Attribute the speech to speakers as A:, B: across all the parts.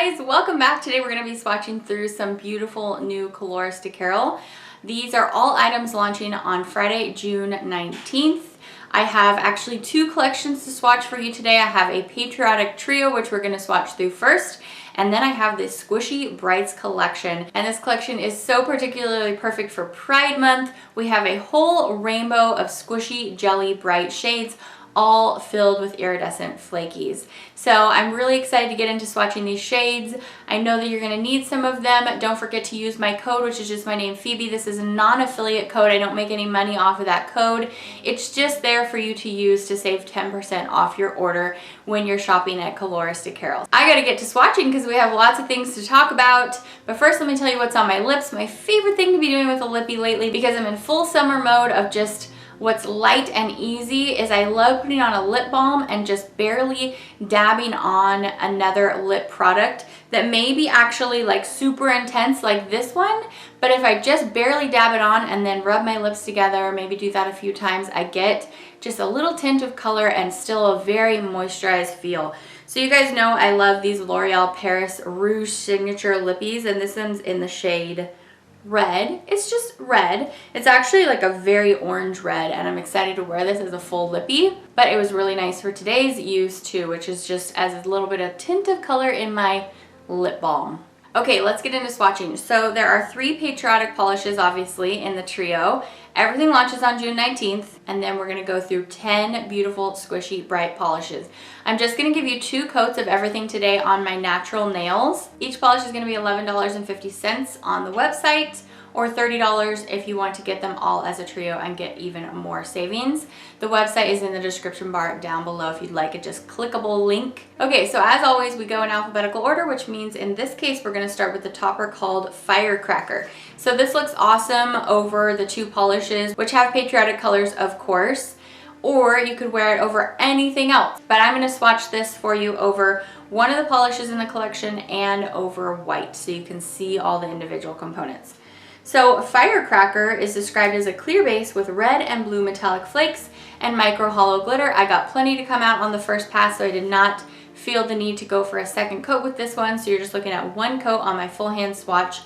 A: guys, welcome back. Today we're going to be swatching through some beautiful new colors to Carol. These are all items launching on Friday, June 19th. I have actually two collections to swatch for you today. I have a Patriotic trio, which we're going to swatch through first. And then I have this Squishy Brites collection. And this collection is so particularly perfect for Pride Month. We have a whole rainbow of squishy jelly bright shades, all filled with iridescent flakies. So I'm really excited to get into swatching these shades. I know that you're gonna need some of them. Don't forget to use my code, which is just my name, Phoebe. This is a non-affiliate code. I don't make any money off of that code. It's just there for you to use to save 10% off your order when you're shopping at Colores de Carol. I gotta get to swatching because we have lots of things to talk about. But first, let me tell you what's on my lips. My favorite thing to be doing with a lippy lately, because I'm in full summer mode of just what's light and easy, is I love putting on a lip balm and just barely dabbing on another lip product that may be actually like super intense like this one, but if I just barely dab it on and then rub my lips together, maybe do that a few times, I get just a little tint of color and still a very moisturized feel. So you guys know I love these L'Oreal Paris Rouge Signature Lippies, and this one's in the shade Red. It's just red. It's actually like a very orange red, and I'm excited to wear this as a full lippy, but it was really nice for today's use too, which is just as a little bit of tint of color in my lip balm. Okay, let's get into swatching. So there are 3 Patriotic polishes obviously in the trio. Everything launches on June 19th, and then we're gonna go through 10 beautiful squishy bright polishes. I'm just gonna give you 2 coats of everything today on my natural nails. Each polish is gonna be $11.50 on the website, or $30 if you want to get them all as a trio and get even more savings. The website is in the description bar down below if you'd like a just clickable link. Okay, so as always, we go in alphabetical order, which means in this case, we're gonna start with the topper called Firecracker. So this looks awesome over the 2 polishes, which have Patriotic colors, of course, or you could wear it over anything else. But I'm gonna swatch this for you over one of the polishes in the collection and over white, so you can see all the individual components. So Firecracker is described as a clear base with red and blue metallic flakes and micro hollow glitter. I got plenty to come out on the first pass, so I did not feel the need to go for a second coat with this one. So you're just looking at 1 coat on my full hand swatch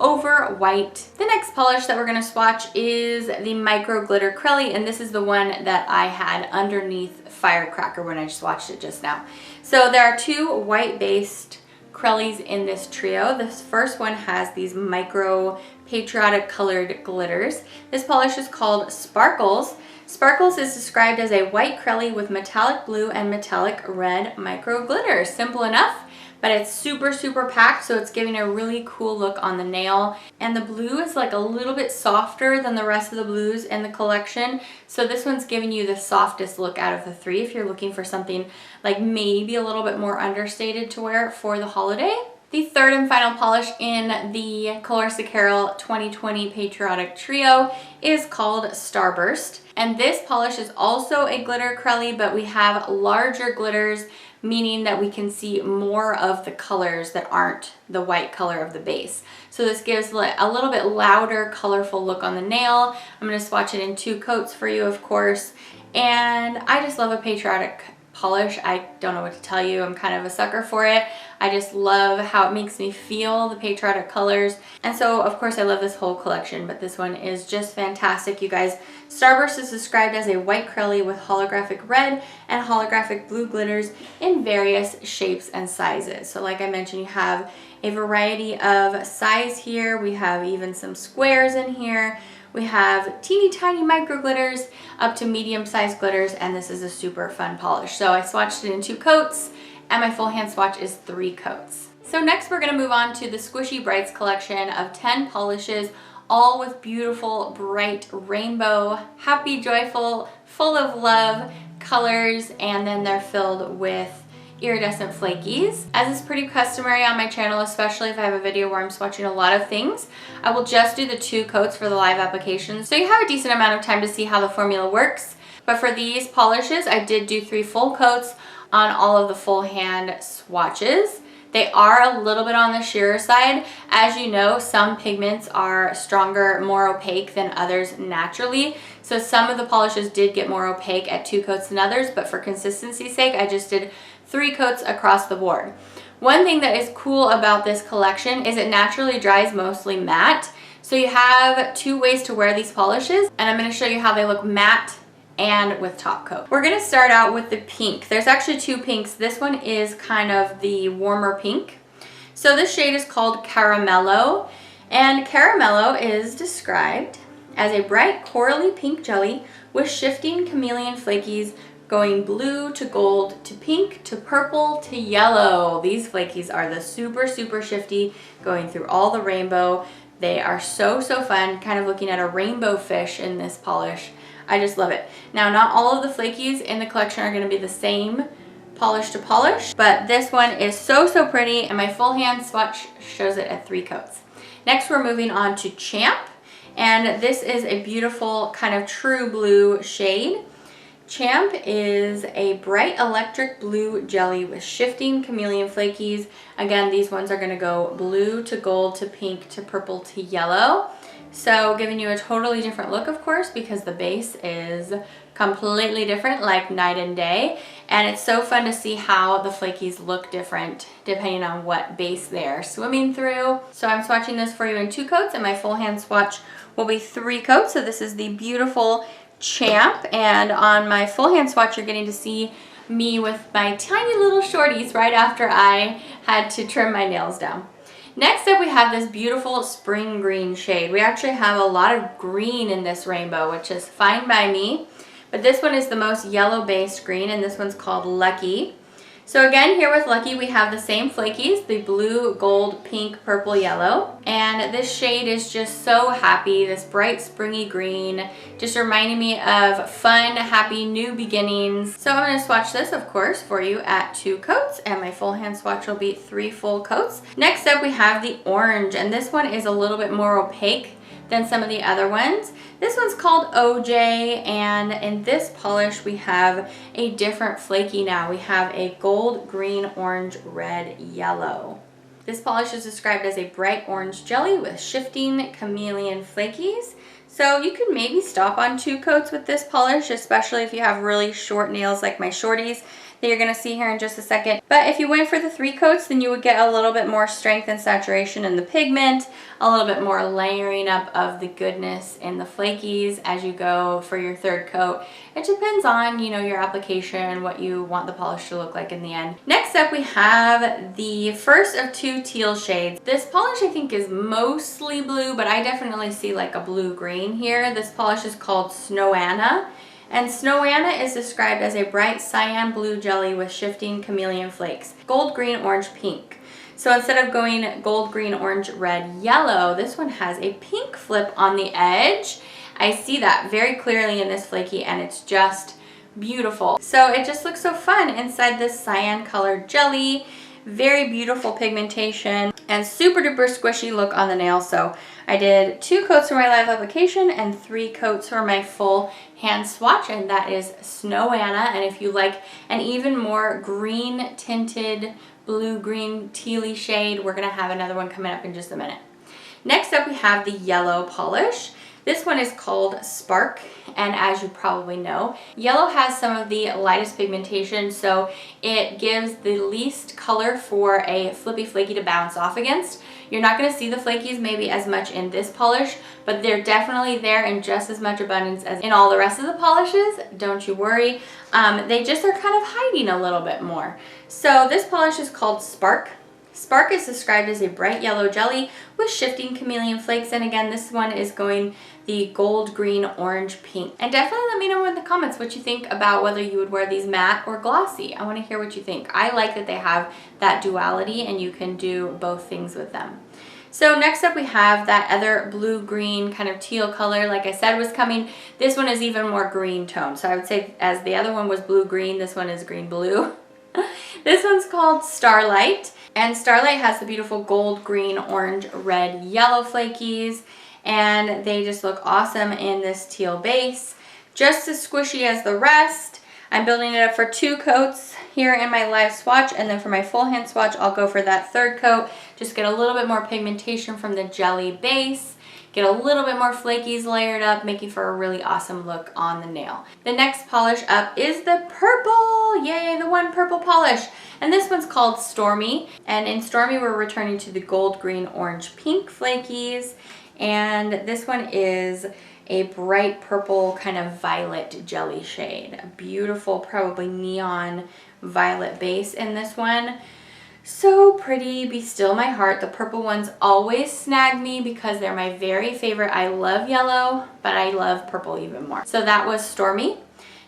A: over white. The next polish that we're gonna swatch is the micro glitter Crelly, and this is the one that I had underneath Firecracker when I swatched it just now. So there are 2 white based Crellys in this trio. This first one has these micro Patriotic colored glitters. This polish is called Sparkles. Sparkles is described as a white Crelly with metallic blue and metallic red micro glitter. Simple enough, but it's super, super packed, so it's giving a really cool look on the nail. And the blue is like a little bit softer than the rest of the blues in the collection. So this one's giving you the softest look out of the 3 if you're looking for something like maybe a little bit more understated to wear for the holiday. The third and final polish in the Colores de Carol 2020 Patriotic Trio is called Starburst. And this polish is also a glitter Crelly, but we have larger glitters, meaning that we can see more of the colors that aren't the white color of the base. So this gives a little bit louder, colorful look on the nail. I'm gonna swatch it in 2 coats for you, of course. And I just love a Patriotic polish. I don't know what to tell you. I'm kind of a sucker for it. I just love how it makes me feel, the Patriotic colors. And so, of course, I love this whole collection, but this one is just fantastic, you guys. Starburst is described as a white Crelly with holographic red and holographic blue glitters in various shapes and sizes. So like I mentioned, you have a variety of size here. We have even some squares in here. We have teeny tiny micro glitters up to medium sized glitters, and this is a super fun polish. So I swatched it in 2 coats, and my full hand swatch is 3 coats. So next we're gonna move on to the Squishy Brites collection of 10 polishes, all with beautiful, bright, rainbow, happy, joyful, full of love colors, and then they're filled with iridescent flakies. As is pretty customary on my channel, especially if I have a video where I'm swatching a lot of things, I will just do the 2 coats for the live application, so you have a decent amount of time to see how the formula works. But for these polishes, I did do 3 full coats on all of the full hand swatches. They are a little bit on the sheerer side. As you know, some pigments are stronger, more opaque than others naturally. So some of the polishes did get more opaque at 2 coats than others, but for consistency's sake, I just did 3 coats across the board. One thing that is cool about this collection is it naturally dries mostly matte. So you have two ways to wear these polishes, and I'm going to show you how they look matte and with top coat. We're going to start out with the pink. There's actually two pinks. This one is kind of the warmer pink. So this shade is called Caramello, and Caramello is described as a bright corally pink jelly with shifting chameleon flakies going blue to gold to pink to purple to yellow. These flakies are the super shifty, going through all the rainbow. They are so fun, kind of looking at a rainbow fish in this polish. I just love it. Now, not all of the flakies in the collection are going to be the same polish to polish, but this one is so pretty, and my full hand swatch shows it at 3 coats. Next, we're moving on to Champ, and this is a beautiful kind of true blue shade. Champ is a bright electric blue jelly with shifting chameleon flakies. Again, these ones are going to go blue to gold to pink to purple to yellow. So giving you a totally different look, of course, because the base is completely different, like night and day. And it's so fun to see how the flakies look different depending on what base they're swimming through. So I'm swatching this for you in 2 coats, and my full hand swatch will be 3 coats. So this is the beautiful Champ, and on my full hand swatch you're getting to see me with my tiny little shorties right after I had to trim my nails down. Next up, we have this beautiful spring green shade. We actually have a lot of green in this rainbow, which is fine by me, but this one is the most yellow based green, and this one's called Lucky. So again, here with Lucky, we have the same flakies, the blue, gold, pink, purple, yellow. And this shade is just so happy, this bright springy green, just reminding me of fun, happy, new beginnings. So I'm gonna swatch this, of course, for you at 2 coats, and my full hand swatch will be 3 full coats. Next up, we have the orange, and this one is a little bit more opaque than some of the other ones. This one's called OJ, and in this polish we have a different flaky now. We have a gold, green, orange, red, yellow. This polish is described as a bright orange jelly with shifting chameleon flakies. So you could maybe stop on 2 coats with this polish, especially if you have really short nails like my shorties that you're going to see here in just a second. But if you went for the 3 coats, then you would get a little bit more strength and saturation in the pigment, a little bit more layering up of the goodness in the flakies as you go for your 3rd coat. It depends on, you know, your application, what you want the polish to look like in the end. Next up, we have the first of 2 teal shades. This polish I think is mostly blue, but I definitely see like a blue-green here. This polish is called Snowanna. And Snowanna is described as a bright cyan blue jelly with shifting chameleon flakes. Gold, green, orange, pink. So instead of going gold, green, orange, red, yellow, this one has a pink flip on the edge. I see that very clearly in this flaky, and it's just beautiful. So it just looks so fun inside this cyan colored jelly. Very beautiful pigmentation and super duper squishy look on the nail. So I did 2 coats for my live application and 3 coats for my full hand swatch, and that is Snowanna. And if you like an even more green tinted blue-green tealy shade, we're gonna have another one coming up in just a minute. Next up, we have the yellow polish. This one is called Spark, and as you probably know, yellow has some of the lightest pigmentation, so it gives the least color for a flippy flaky to bounce off against. You're not going to see the flakies maybe as much in this polish, but they're definitely there in just as much abundance as in all the rest of the polishes. Don't you worry. They just are kind of hiding a little bit more. So this polish is called Spark. Spark is described as a bright yellow jelly with shifting chameleon flakes, and again, this one is going the gold, green, orange, pink. And definitely let me know in the comments what you think about whether you would wear these matte or glossy. I want to hear what you think. I like that they have that duality and you can do both things with them. So next up, we have that other blue-green kind of teal color, like I said, was coming. This one is even more green tone. So I would say as the other one was blue-green, this one is green-blue. This one's called Starlight. And Starlight has the beautiful gold, green, orange, red, yellow flakies, and they just look awesome in this teal base. Just as squishy as the rest. I'm building it up for 2 coats here in my live swatch, and then for my full hand swatch, I'll go for that 3rd coat. Just get a little bit more pigmentation from the jelly base. get a little bit more flakies layered up, making for a really awesome look on the nail. The next polish up is the purple. Yay, the one purple polish. And this one's called Stormy. And in Stormy, we're returning to the gold, green, orange, pink flakies. And this one is a bright purple kind of violet jelly shade. A beautiful, probably neon violet base in this one. So pretty. Be still my heart. The purple ones always snag me because they're my very favorite. I love yellow, but I love purple even more. So that was Stormy.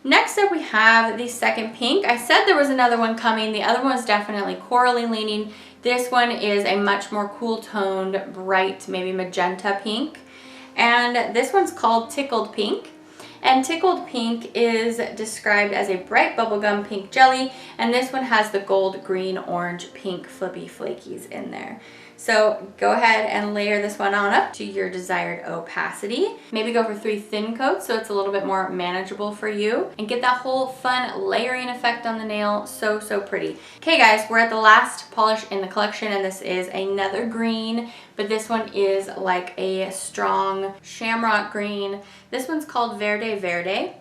A: Next up we have the second pink. I said there was another one coming. The other one was definitely corally leaning. This one is a much more cool toned, bright, maybe magenta pink. And this one's called Tickled Pink. And Tickled Pink is described as a bright bubblegum pink jelly. And this one has the gold, green, orange, pink flippy flakies in there. So go ahead and layer this one on up to your desired opacity. Maybe go for 3 thin coats so it's a little bit more manageable for you. And get that whole fun layering effect on the nail. So, so pretty. Okay guys, we're at the last polish in the collection and this is another green. But this one is like a strong shamrock green. This one's called Verde Verde.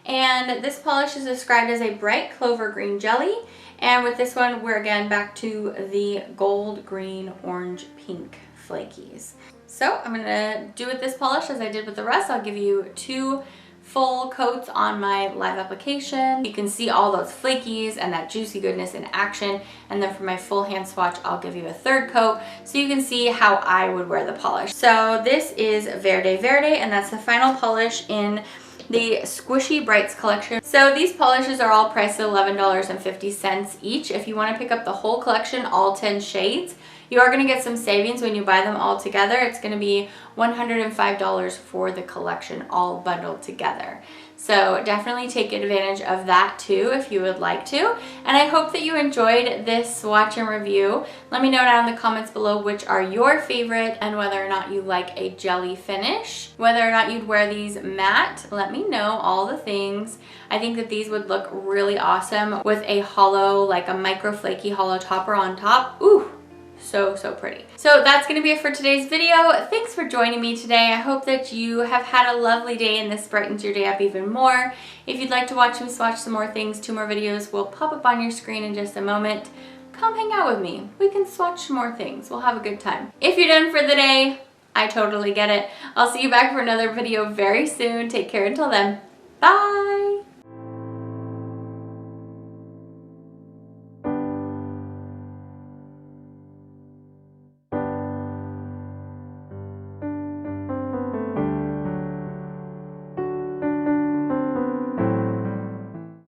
A: And this polish is described as a bright clover green jelly. And with this one, we're again back to the gold, green, orange, pink flakies. So I'm gonna do with this polish as I did with the rest. I'll give you 2 full coats on my live application. You can see all those flakies and that juicy goodness in action. And then for my full hand swatch, I'll give you a 3rd coat so you can see how I would wear the polish. So this is Verde Verde, and that's the final polish in the Squishy Brites collection. So these polishes are all priced at $11.50 each. If you want to pick up the whole collection, all 10 shades, you are going to get some savings when you buy them all together. It's going to be $105 for the collection all bundled together. So definitely take advantage of that too if you would like to. And I hope that you enjoyed this swatch and review. Let me know down in the comments below which are your favorite and whether or not you like a jelly finish. Whether or not you'd wear these matte, let me know all the things. I think that these would look really awesome with a hollow, like a micro flaky hollow topper on top. Ooh. So, so pretty. So that's going to be it for today's video. Thanks for joining me today. I hope that you have had a lovely day and this brightens your day up even more. If you'd like to watch me swatch some more things, 2 more videos will pop up on your screen in just a moment. Come hang out with me. We can swatch some more things. We'll have a good time. If you're done for the day, I totally get it. I'll see you back for another video very soon. Take care until then. Bye!